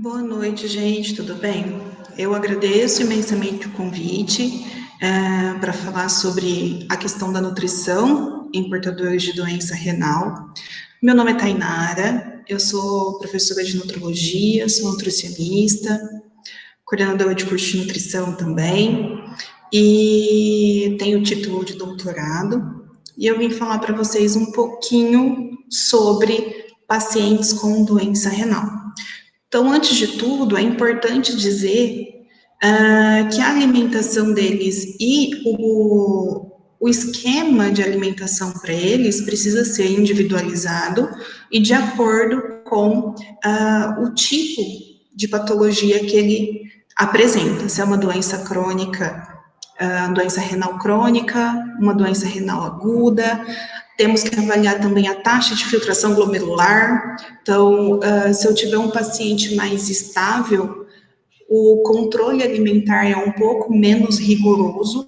Boa noite, gente, tudo bem? Eu agradeço imensamente o convite para falar sobre a questão da nutrição em portadores de doença renal. Meu nome é Tainara, eu sou professora de nutrologia, sou nutricionista, coordenadora de curso de nutrição também, e tenho título de doutorado. E eu vim falar para vocês um pouquinho sobre pacientes com doença renal. Então, antes de tudo, é importante dizer que a alimentação deles e o esquema de alimentação para eles precisa ser individualizado e de acordo com o tipo de patologia que ele apresenta. Se é uma doença crônica, doença renal crônica, uma doença renal aguda. Temos que avaliar também a taxa de filtração glomerular. Então, se eu tiver um paciente mais estável, o controle alimentar é um pouco menos rigoroso.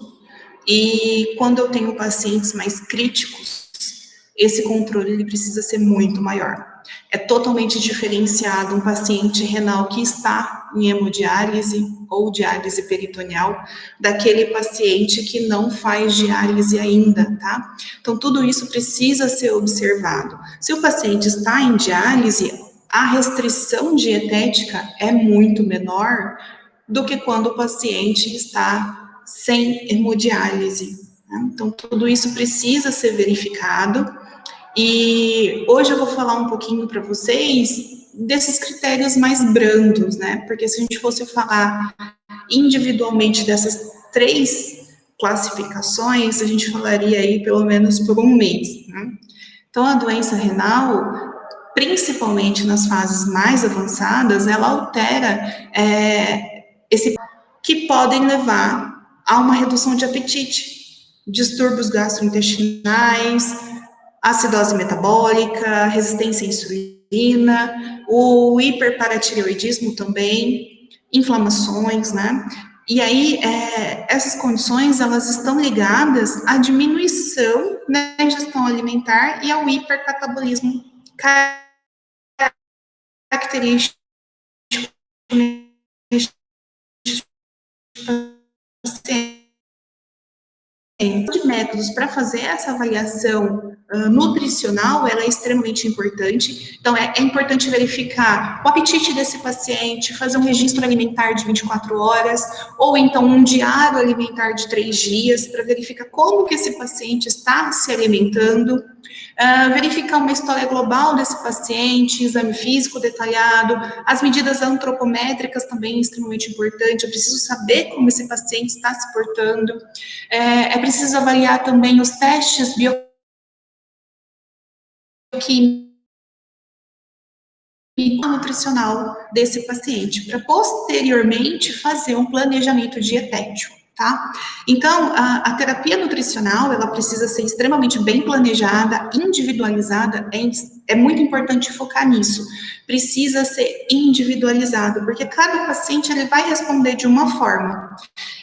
E quando eu tenho pacientes mais críticos, esse controle ele precisa ser muito maior. É totalmente diferenciado um paciente renal que está em hemodiálise ou diálise peritoneal daquele paciente que não faz diálise ainda, tá? Então, tudo isso precisa ser observado. Se o paciente está em diálise, a restrição dietética é muito menor do que quando o paciente está sem hemodiálise, né? Então, tudo isso precisa ser verificado. E hoje eu vou falar um pouquinho para vocês desses critérios mais brandos, né? Porque se a gente fosse falar individualmente dessas três classificações, a gente falaria aí pelo menos por um mês, né? Então, a doença renal, principalmente nas fases mais avançadas, ela altera esse que podem levar a uma redução de apetite, distúrbios gastrointestinais, acidose metabólica, resistência à insulina, o hiperparatireoidismo também, inflamações, né? E aí, essas condições, elas estão ligadas à diminuição na ingestão alimentar e ao hipercatabolismo característico de métodos para fazer essa avaliação nutricional, ela é extremamente importante. Então, é importante verificar o apetite desse paciente, fazer um registro alimentar de 24 horas, ou então um diário alimentar de 3 dias, para verificar como que esse paciente está se alimentando. Verificar uma história global desse paciente, exame físico detalhado, as medidas antropométricas também extremamente importante. Eu preciso saber como esse paciente está se portando. É preciso avaliar também os testes bioquímicos nutricional desse paciente, para posteriormente fazer um planejamento dietético, tá? Então, a terapia nutricional, ela precisa ser extremamente bem planejada, individualizada, é muito importante focar nisso. Precisa ser individualizado, porque cada paciente ele vai responder de uma forma.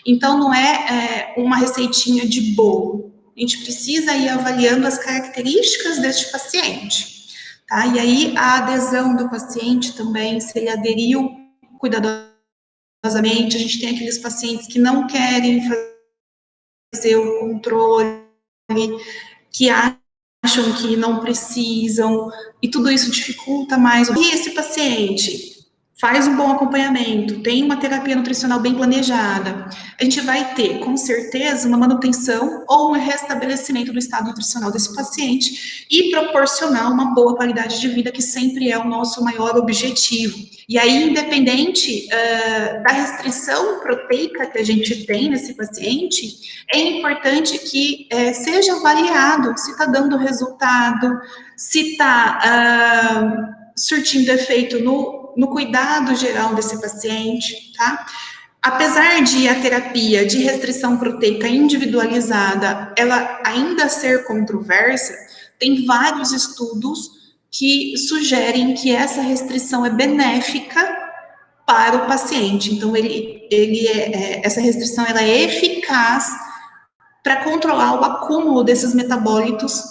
Então, não é uma receitinha de bolo. A gente precisa ir avaliando as características deste paciente. Tá? E aí, a adesão do paciente também, se ele aderiu cuidadosamente, a gente tem aqueles pacientes que não querem fazer o controle, que acham que não precisam, e tudo isso dificulta mais. E esse paciente faz um bom acompanhamento, tem uma terapia nutricional bem planejada, a gente vai ter, com certeza, uma manutenção ou um restabelecimento do estado nutricional desse paciente e proporcionar uma boa qualidade de vida, que sempre é o nosso maior objetivo. E aí, independente da restrição proteica que a gente tem nesse paciente, é importante que seja avaliado se está dando resultado, se está surtindo efeito no cuidado geral desse paciente, tá? Apesar de a terapia de restrição proteica individualizada, ela ainda ser controversa, tem vários estudos que sugerem que essa restrição é benéfica para o paciente. Então, essa restrição ela é eficaz para controlar o acúmulo desses metabólitos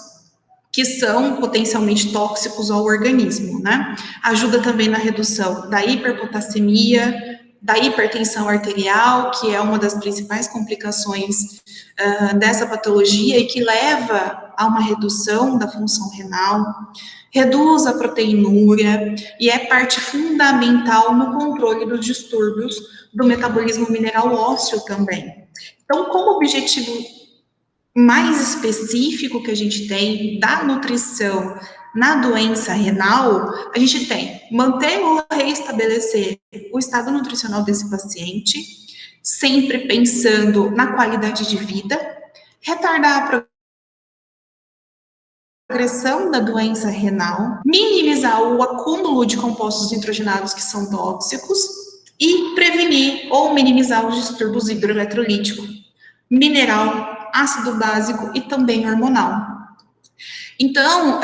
que são potencialmente tóxicos ao organismo, né? Ajuda também na redução da hiperpotassemia, da hipertensão arterial, que é uma das principais complicações dessa patologia e que leva a uma redução da função renal, reduz a proteinúria e é parte fundamental no controle dos distúrbios do metabolismo mineral ósseo também. Então, como objetivo mais específico que a gente tem da nutrição na doença renal, a gente tem manter ou reestabelecer o estado nutricional desse paciente, sempre pensando na qualidade de vida, retardar a progressão da doença renal, minimizar o acúmulo de compostos nitrogenados que são tóxicos e prevenir ou minimizar os distúrbios hidroeletrolítico, mineral, ácido básico e também hormonal. Então,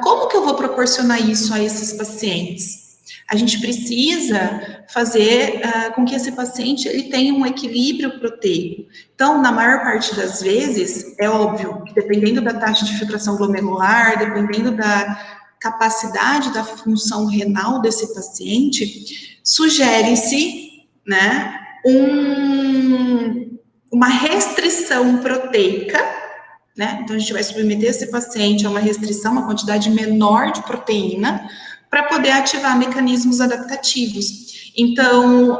como que eu vou proporcionar isso a esses pacientes? A gente precisa fazer com que esse paciente ele tenha um equilíbrio proteico. Então, na maior parte das vezes, é óbvio que dependendo da taxa de filtração glomerular, dependendo da capacidade da função renal desse paciente, sugere-se, né, uma restrição proteica, né? Então, a gente vai submeter esse paciente a uma restrição, uma quantidade menor de proteína, para poder ativar mecanismos adaptativos. Então,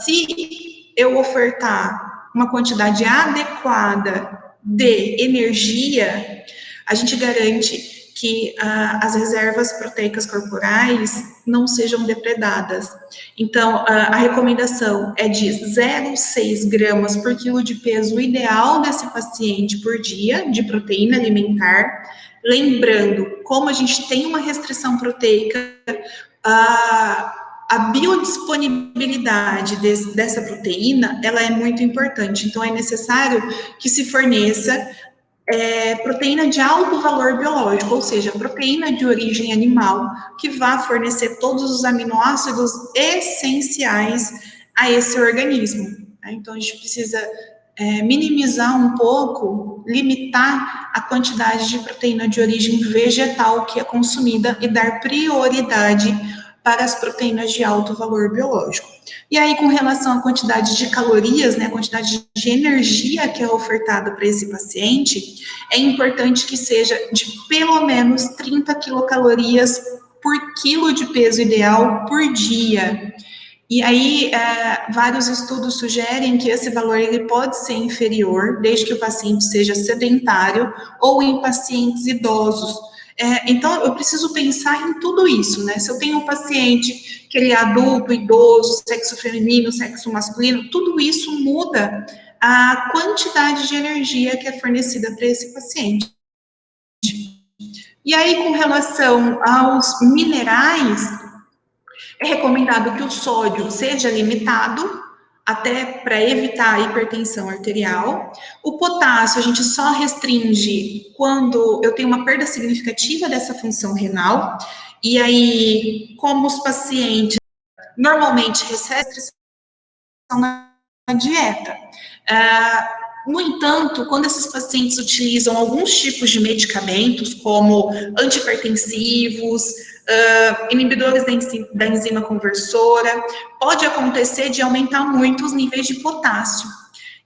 se eu ofertar uma quantidade adequada de energia, a gente garante que as reservas proteicas corporais não sejam depredadas. Então, a recomendação é de 0,6 gramas por quilo de peso, o ideal desse paciente por dia, de proteína alimentar. Lembrando, como a gente tem uma restrição proteica, a biodisponibilidade dessa proteína, ela é muito importante. Então, é necessário que se forneça proteína de alto valor biológico, ou seja, proteína de origem animal, que vá fornecer todos os aminoácidos essenciais a esse organismo. Né? Então, a gente precisa minimizar um pouco, limitar a quantidade de proteína de origem vegetal que é consumida e dar prioridade para as proteínas de alto valor biológico. E aí, com relação à quantidade de calorias, né, a quantidade de energia que é ofertada para esse paciente, é importante que seja de pelo menos 30 quilocalorias por quilo de peso ideal por dia. E aí, vários estudos sugerem que esse valor ele pode ser inferior, desde que o paciente seja sedentário ou em pacientes idosos. Então, eu preciso pensar em tudo isso, né? Se eu tenho um paciente que ele é adulto, idoso, sexo feminino, sexo masculino, tudo isso muda a quantidade de energia que é fornecida para esse paciente. E aí, com relação aos minerais, é recomendado que o sódio seja limitado, até para evitar a hipertensão arterial. O potássio a gente só restringe quando eu tenho uma perda significativa dessa função renal. E aí, como os pacientes normalmente recebem restrição na dieta. No entanto, quando esses pacientes utilizam alguns tipos de medicamentos, como antihipertensivos, inibidores da enzima conversora, pode acontecer de aumentar muito os níveis de potássio.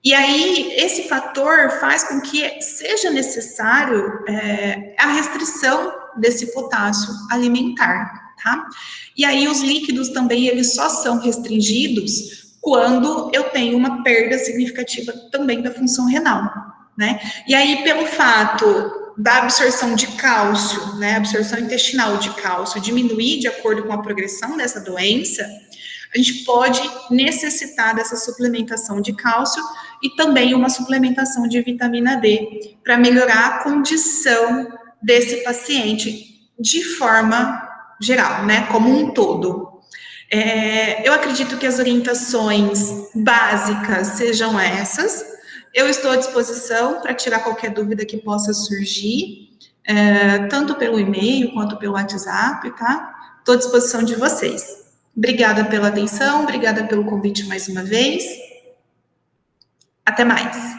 E aí, esse fator faz com que seja necessário a restrição desse potássio alimentar, tá? E aí, os líquidos também, eles só são restringidos quando eu tenho uma perda significativa também da função renal, né? E aí, pelo fato da absorção de cálcio, né, absorção intestinal de cálcio diminuir de acordo com a progressão dessa doença, a gente pode necessitar dessa suplementação de cálcio e também uma suplementação de vitamina D para melhorar a condição desse paciente de forma geral, né, como um todo. Eu acredito que as orientações básicas sejam essas. Eu estou à disposição para tirar qualquer dúvida que possa surgir, tanto pelo e-mail quanto pelo WhatsApp, tá? Estou à disposição de vocês. Obrigada pela atenção, obrigada pelo convite mais uma vez. Até mais.